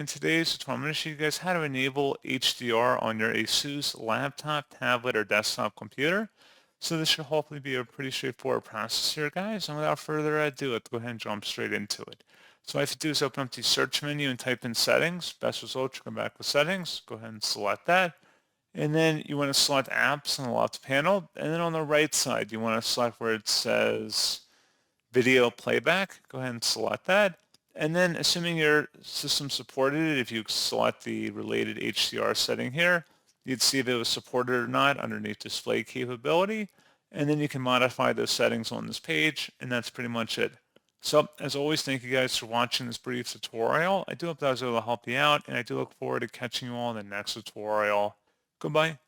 In today's tutorial, I'm going to show you guys how to enable HDR on your ASUS laptop, tablet, or desktop computer. So this should hopefully be a pretty straightforward process here, guys. And without further ado, let's go ahead and jump straight into it. So all I have to do is open up the search menu and type in settings. Best result, you come back with settings. Go ahead and select that. And then you want to select apps on the left panel. And then on the right side, you want to select where it says video playback. Go ahead and select that. And then assuming your system supported it, if you select the related HDR setting here, you'd see if it was supported or not underneath display capability. And then you can modify those settings on this page, and that's pretty much it. So as always, thank you guys for watching this brief tutorial. I do hope that was able to help you out, and I do look forward to catching you all in the next tutorial. Goodbye.